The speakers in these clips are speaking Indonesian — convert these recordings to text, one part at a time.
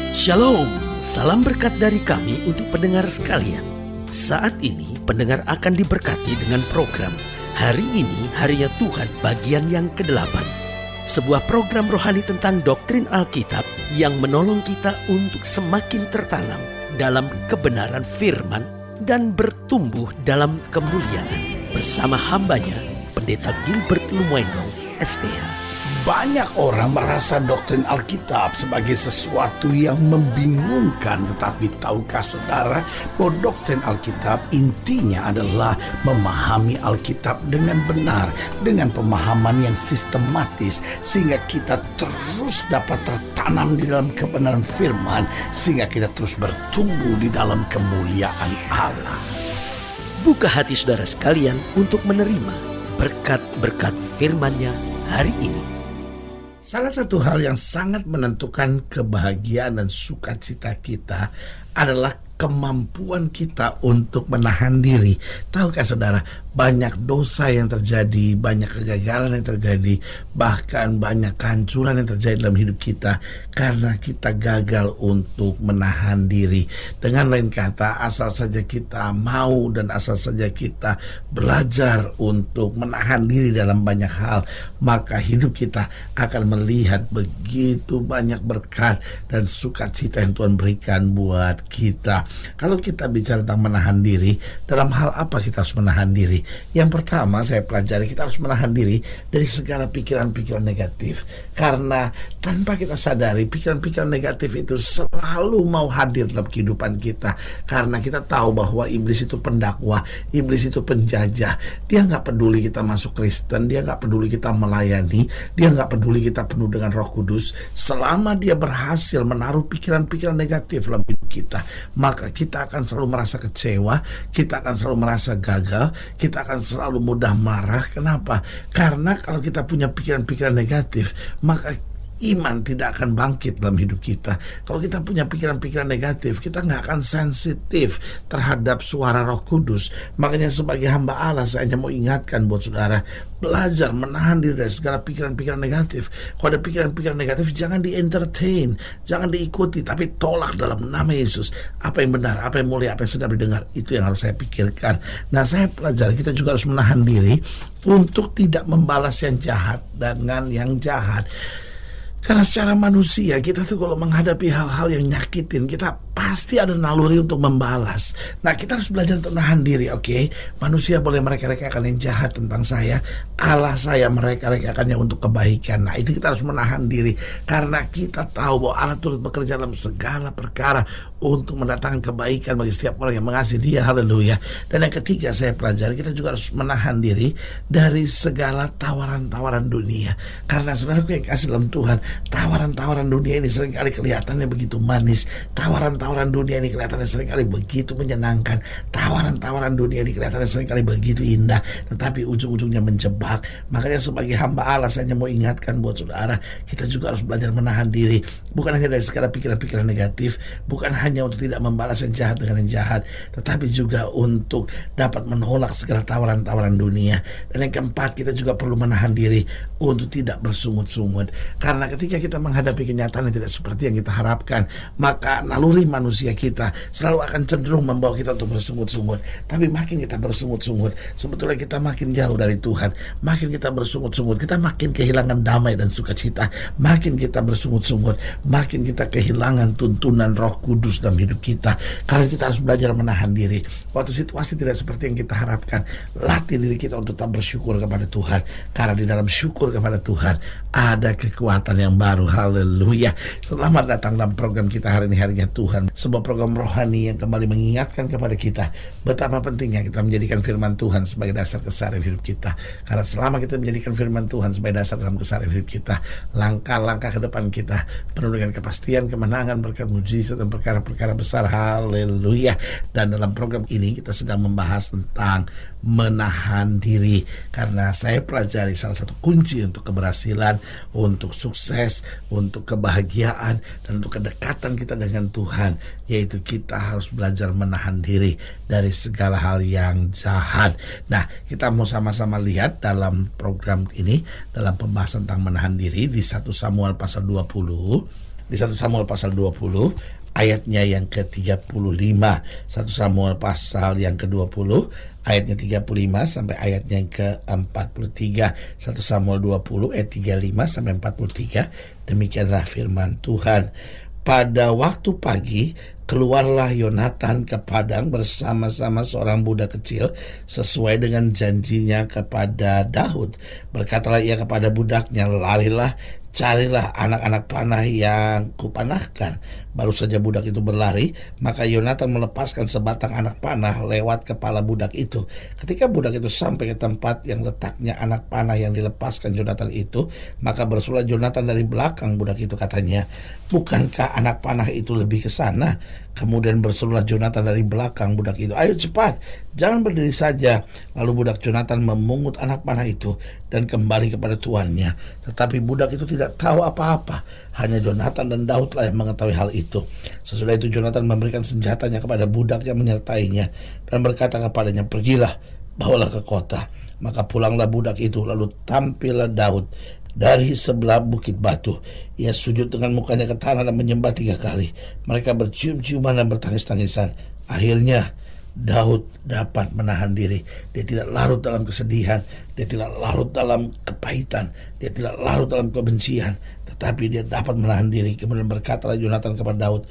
Shalom, salam berkat dari kami untuk pendengar sekalian. Saat ini pendengar akan diberkati dengan program Hari Ini Harinya Tuhan bagian yang ke-8. Sebuah program rohani tentang doktrin Alkitab yang menolong kita untuk semakin tertanam dalam kebenaran firman dan bertumbuh dalam kemuliaan. Bersama hambanya, Pendeta Gilbert Lumuendo, STH. Banyak orang merasa doktrin Alkitab sebagai sesuatu yang membingungkan. Tetapi tahukah saudara bahwa doktrin Alkitab intinya adalah memahami Alkitab dengan benar, dengan pemahaman yang sistematis, sehingga kita terus dapat tertanam di dalam kebenaran firman, sehingga kita terus bertumbuh di dalam kemuliaan Allah. Buka hati saudara sekalian untuk menerima berkat-berkat firman-Nya hari ini. Salah satu hal yang sangat menentukan kebahagiaan dan sukacita kita adalah kemampuan kita untuk menahan diri. Tahukah saudara, banyak dosa yang terjadi, banyak kegagalan yang terjadi, bahkan banyak kehancuran yang terjadi dalam hidup kita karena kita gagal untuk menahan diri. Dengan lain kata, asal saja kita mau dan asal saja kita belajar untuk menahan diri dalam banyak hal, maka hidup kita akan melihat begitu banyak berkat dan sukacita yang Tuhan berikan buat kita. Kalau kita bicara tentang menahan diri, dalam hal apa kita harus menahan diri? Yang pertama saya pelajari, kita harus menahan diri dari segala pikiran-pikiran negatif. Karena tanpa kita sadari, pikiran-pikiran negatif itu selalu mau hadir dalam kehidupan kita. Karena kita tahu bahwa iblis itu pendakwah, iblis itu penjajah. Dia gak peduli kita masuk Kristen, dia gak peduli kita melayani, dia gak peduli kita penuh dengan Roh Kudus. Selama dia berhasil menaruh pikiran-pikiran negatif dalam hidup kita, maka kita akan selalu merasa kecewa, kita akan selalu merasa gagal, kita akan selalu mudah marah. Kenapa? Karena kalau kita punya pikiran-pikiran negatif, maka iman tidak akan bangkit dalam hidup kita. Kalau kita punya pikiran-pikiran negatif, kita nggak akan sensitif terhadap suara Roh Kudus. Makanya sebagai hamba Allah, saya hanya mau ingatkan buat saudara, belajar menahan diri dari segala pikiran-pikiran negatif. Kalau ada pikiran-pikiran negatif, jangan di-entertain, jangan diikuti, tapi tolak dalam nama Yesus. Apa yang benar, apa yang mulia, apa yang sedap didengar, itu yang harus saya pikirkan. Nah, saya pelajari, kita juga harus menahan diri untuk tidak membalas yang jahat dengan yang jahat. Karena secara manusia kita tuh kalau menghadapi hal-hal yang nyakitin, kita pasti ada naluri untuk membalas. Nah, kita harus belajar untuk menahan diri. Oke, manusia boleh mereka-rekakan yang jahat tentang saya, Allah saya mereka-rekakannya untuk kebaikan. Nah, itu kita harus menahan diri, karena kita tahu bahwa Allah turut bekerja dalam segala perkara untuk mendatangkan kebaikan bagi setiap orang yang mengasihi Dia. Haleluya. Dan yang ketiga saya pelajari, kita juga harus menahan diri dari segala tawaran-tawaran dunia. Karena saudaraku yang kasih dalam Tuhan, tawaran-tawaran dunia ini seringkali kelihatannya begitu manis. Tawaran-tawaran dunia ini kelihatannya seringkali begitu menyenangkan. Tawaran-tawaran dunia ini kelihatannya seringkali begitu indah, tetapi ujung-ujungnya menjebak. Makanya sebagai hamba Allah, saya hanya mau ingatkan buat saudara, kita juga harus belajar menahan diri. Bukan hanya dari segala pikiran-pikiran negatif, bukan hanya untuk tidak membalas yang jahat dengan yang jahat, tetapi juga untuk dapat menolak segala tawaran-tawaran dunia. Dan yang keempat, kita juga perlu menahan diri untuk tidak bersungut-sungut. Karena ketika kita menghadapi kenyataan yang tidak seperti yang kita harapkan, maka naluri manusia kita selalu akan cenderung membawa kita untuk bersungut-sungut. Tapi makin kita bersungut-sungut, sebetulnya kita makin jauh dari Tuhan. Makin kita bersungut-sungut, kita makin kehilangan damai dan sukacita. Makin kita bersungut-sungut, makin kita kehilangan tuntunan Roh Kudus dalam hidup kita. Karena kita harus belajar menahan diri. Waktu situasi tidak seperti yang kita harapkan, latih diri kita untuk tetap bersyukur kepada Tuhan. Karena di dalam syukur kepada Tuhan ada kekuatan yang baru. Haleluya. Selamat datang dalam program kita hari ini, Harinya Tuhan. Sebuah program rohani yang kembali mengingatkan kepada kita betapa pentingnya kita menjadikan firman Tuhan sebagai dasar keseharian hidup kita. Karena selama kita menjadikan firman Tuhan sebagai dasar dalam keseharian hidup kita, langkah-langkah ke depan kita penuh dengan kepastian, kemenangan, berkat mujizat dan perkara-perkara besar. Haleluya. Dan dalam program ini kita sedang membahas tentang menahan diri. Karena saya pelajari salah satu kunci untuk keberhasilan, untuk sukses, untuk kebahagiaan, dan untuk kedekatan kita dengan Tuhan, yaitu kita harus belajar menahan diri dari segala hal yang jahat. Nah, kita mau sama-sama lihat dalam program ini, dalam pembahasan tentang menahan diri di 1 Samuel pasal 20 di 1 Samuel pasal 20 ayatnya yang ke-35. 1 Samuel pasal yang ke-20 ayatnya 35 sampai ayatnya yang ke-43. 1 Samuel 20 ayat 35 sampai 43. Demikianlah firman Tuhan. Pada waktu pagi, keluarlah Yonatan ke padang bersama-sama seorang budak kecil sesuai dengan janjinya kepada Daud. Berkatalah ia kepada budaknya, larilah, carilah anak-anak panah yang kupanahkan. Baru saja budak itu berlari, maka Yonatan melepaskan sebatang anak panah lewat kepala budak itu. Ketika budak itu sampai ke tempat yang letaknya anak panah yang dilepaskan Yonatan itu, maka bersulah Yonatan dari belakang budak itu, katanya, bukankah anak panah itu lebih ke sana? Kemudian berserulah Yonatan dari belakang budak itu, ayo cepat, jangan berdiri saja. Lalu budak Yonatan memungut anak panah itu dan kembali kepada tuannya. Tetapi budak itu tidak tahu apa-apa, hanya Yonatan dan Daud lah yang mengetahui hal itu. Sesudah itu Yonatan memberikan senjatanya kepada budak yang menyertainya dan berkata kepadanya, pergilah, bawalah ke kota. Maka pulanglah budak itu, lalu tampillah Daud dari sebelah bukit batu. Ia sujud dengan mukanya ke tanah dan menyembah 3 kali. Mereka bercium-ciuman dan bertangis-tangisan. Akhirnya Daud dapat menahan diri. Dia tidak larut dalam kesedihan, dia tidak larut dalam kepahitan, dia tidak larut dalam kebencian, tetapi dia dapat menahan diri. Kemudian berkatalah Yonatan kepada Daud,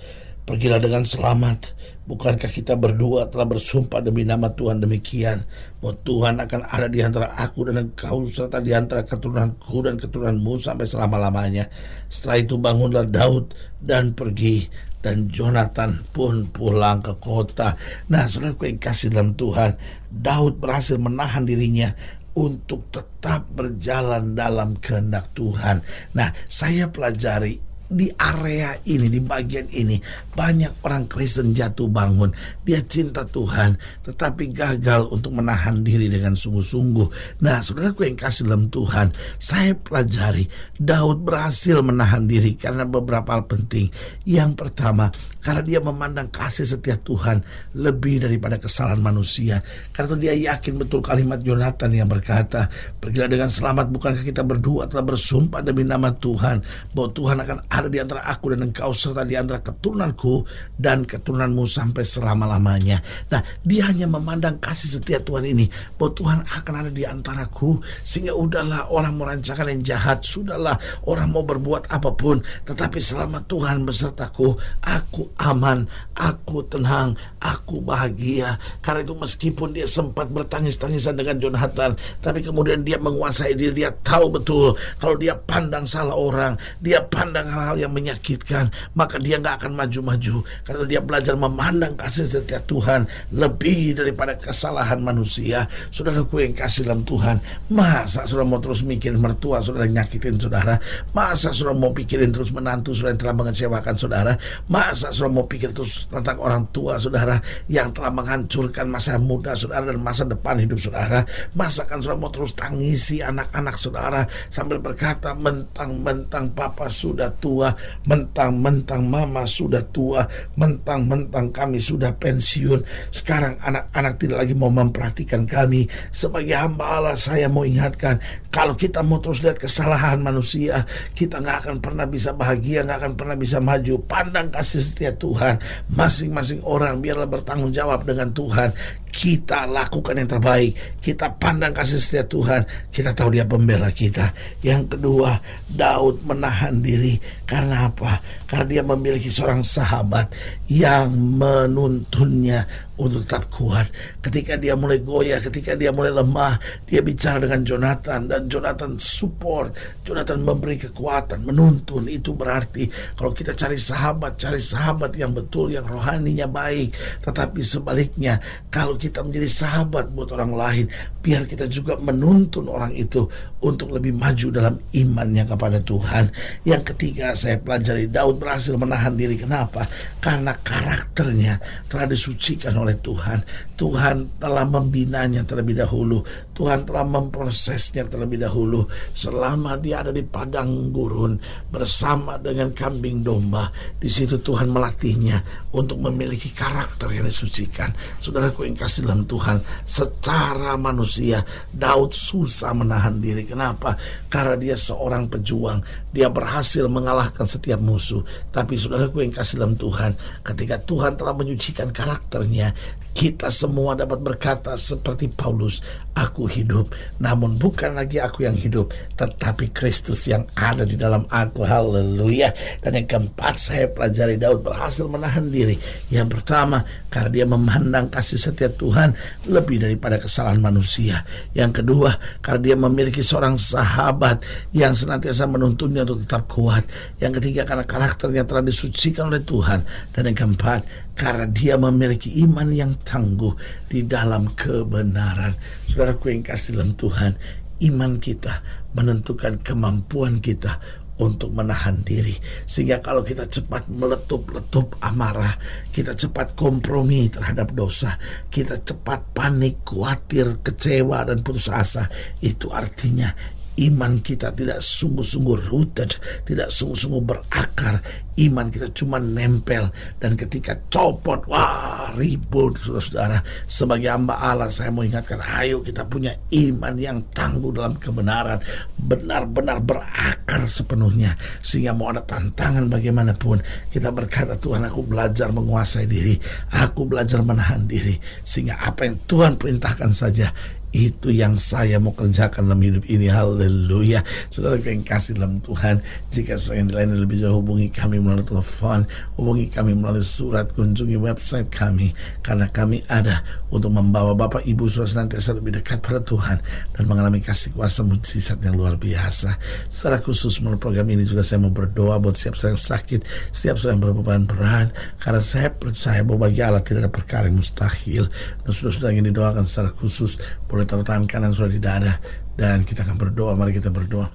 pergilah dengan selamat. Bukankah kita berdua telah bersumpah demi nama Tuhan demikian, bahwa Tuhan akan ada di antara aku dan engkau serta di antara keturunanku dan keturunanmu sampai selama-lamanya. Setelah itu bangunlah Daud dan pergi, dan Yonatan pun pulang ke kota. Nah, saudaraku yang kasih dalam Tuhan, Daud berhasil menahan dirinya untuk tetap berjalan dalam kehendak Tuhan. Nah, saya pelajari di area ini, di bagian ini, banyak orang Kristen jatuh bangun. Dia cinta Tuhan, tetapi gagal untuk menahan diri dengan sungguh-sungguh. Nah, saudaraku yang kasih dalam Tuhan, saya pelajari Daud berhasil menahan diri karena beberapa hal penting. Yang pertama, karena dia memandang kasih setia Tuhan lebih daripada kesalahan manusia. Karena itu dia yakin betul kalimat Yonatan yang berkata, pergilah dengan selamat, bukankah kita berdua telah bersumpah demi nama Tuhan, bahwa Tuhan akan ada di antara aku dan engkau serta di antara keturunanku dan keturunanmu sampai selama-lamanya. Nah, dia hanya memandang kasih setia Tuhan ini, bahwa Tuhan akan ada di antaraku, sehingga udahlah orang merancangkan yang jahat, sudahlah orang mau berbuat apapun, tetapi selama Tuhan besertaku, aku aman, aku tenang, aku bahagia. Karena itu meskipun dia sempat bertangis-tangisan dengan Yonatan, tapi kemudian dia menguasai diri. Dia tahu betul kalau dia pandang salah orang, dia pandang hal-hal yang menyakitkan, maka dia gak akan maju-maju. Karena dia belajar memandang kasih setia Tuhan lebih daripada kesalahan manusia. Saudaraku yang kasih dalam Tuhan, masa saudara mau terus mikirin mertua saudara nyakitin saudara? Masa saudara mau pikirin terus menantu saudara yang telah mengecewakan saudara? Masa saudara mau pikir terus tentang orang tua saudara yang telah menghancurkan masa muda saudara dan masa depan hidup saudara? Masa kan saudara mau terus tangisi anak-anak saudara sambil berkata, mentang-mentang papa sudah tua, mentang-mentang mama sudah tua, mentang-mentang kami sudah pensiun, sekarang anak-anak tidak lagi mau memperhatikan kami. Sebagai hamba Allah, saya mau ingatkan, kalau kita mau terus lihat kesalahan manusia, kita gak akan pernah bisa bahagia, gak akan pernah bisa maju. Pandang kasih setia Tuhan, masing-masing orang biarlah bertanggung jawab dengan Tuhan. Kita lakukan yang terbaik, kita pandang kasih setia Tuhan, kita tahu dia pembela kita. Yang kedua, Daud menahan diri. Karena apa? Karena dia memiliki seorang sahabat yang menuntunnya untuk tetap kuat. Ketika dia mulai goyah, ketika dia mulai lemah, dia bicara dengan Yonatan dan Yonatan support, Yonatan memberi kekuatan, menuntun. Itu berarti kalau kita cari sahabat yang betul, yang rohaninya baik. Tetapi sebaliknya, kalau kita menjadi sahabat buat orang lain, biar kita juga menuntun orang itu untuk lebih maju dalam imannya kepada Tuhan. Yang ketiga, saya pelajari Daud berhasil menahan diri. Kenapa? Karena karakternya telah disucikan oleh Tuhan. Tuhan telah membinanya terlebih dahulu. Tuhan telah memprosesnya terlebih dahulu. Selama dia ada di padang gurun bersama dengan kambing domba, di situ Tuhan melatihnya untuk memiliki karakter yang disucikan. Saudaraku yang kasih dalam Tuhan, secara manusia Daud susah menahan diri. Kenapa? Karena dia seorang pejuang. Dia berhasil mengalahkan setiap musuh. Tapi saudaraku yang kasih dalam Tuhan, ketika Tuhan telah menyucikan karakternya, kita semua dapat berkata seperti Paulus, aku hidup, namun bukan lagi aku yang hidup, tetapi Kristus yang ada di dalam aku. Haleluya. Dan yang keempat, saya pelajari Daud berhasil menahan diri. Yang pertama, karena dia memandang kasih setia Tuhan lebih daripada kesalahan manusia. Yang kedua, karena dia memiliki seorang sahabat yang senantiasa menuntunnya untuk tetap kuat. Yang ketiga, karena karakternya telah disucikan oleh Tuhan. Dan yang keempat, karena dia memiliki iman yang tangguh di dalam kebenaran. Saudaraku yang kasih dalam Tuhan, iman kita menentukan kemampuan kita untuk menahan diri. Sehingga kalau kita cepat meletup-letup amarah, kita cepat kompromi terhadap dosa, kita cepat panik, khawatir, kecewa, dan putus asa, itu artinya iman kita tidak sungguh-sungguh rooted, tidak sungguh-sungguh berakar. Iman kita cuma nempel, dan ketika copot, wah, ribut. Saudara-saudara, sebagai hamba Allah, saya mau ingatkan, ayo kita punya iman yang tangguh dalam kebenaran, benar-benar berakar sepenuhnya, sehingga mau ada tantangan bagaimanapun, kita berkata, Tuhan, aku belajar menguasai diri, aku belajar menahan diri, sehingga apa yang Tuhan perintahkan saja, itu yang saya mau kerjakan dalam hidup ini. Haleluya. Saudara yang kasih dalam Tuhan, jika saudara yang lain lebih jauh, hubungi kami melalui telepon, hubungi kami melalui surat, kunjungi website kami, karena kami ada untuk membawa Bapak Ibu saudara senantiasa lebih dekat pada Tuhan dan mengalami kasih kuasa mujizat yang luar biasa. Secara khusus melalui program ini juga saya mau berdoa buat setiap saudara yang sakit, setiap saudara yang berbeban berat, karena saya percaya bahwa bagi Allah tidak ada perkara yang mustahil. Dan saudara-saudara yang didoakan secara khusus, boleh taruh tangan kanan sudah di dada, dan kita akan berdoa. Mari kita berdoa.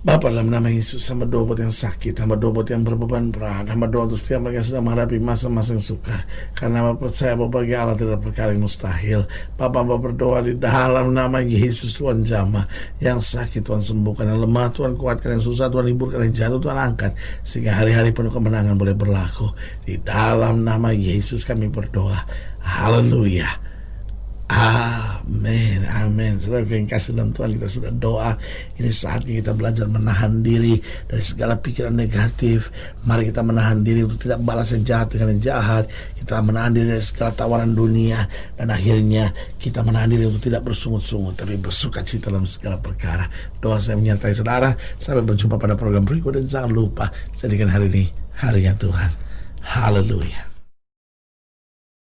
Bapa, dalam nama Yesus, hamba doa buat yang sakit, hamba doa buat yang berbeban berat, hamba doa untuk setiap mereka yang sedang menghadapi masa-masa yang sukar, karena hamba percaya bahwa bagi Allah tidak ada perkara yang mustahil. Bapa, hamba berdoa di dalam nama Yesus, Tuhan jamah yang sakit, Tuhan sembuhkan, yang lemah Tuhan kuatkan, yang susah Tuhan hiburkan, yang jatuh Tuhan angkat, sehingga hari-hari penuh kemenangan boleh berlaku. Di dalam nama Yesus kami berdoa. Haleluya. Amin, amin. Saudara yang kasih dalam Tuhan, kita sudah doa. Ini saatnya kita belajar menahan diri dari segala pikiran negatif. Mari kita menahan diri untuk tidak balas yang jahat dengan yang jahat. Kita menahan diri dari segala tawaran dunia, dan akhirnya kita menahan diri untuk tidak bersungut-sungut, tapi bersuka cita dalam segala perkara. Doa saya menyertai saudara. Sampai berjumpa pada program berikut, dan jangan lupa jadikan hari ini hari yang Tuhan. Haleluya.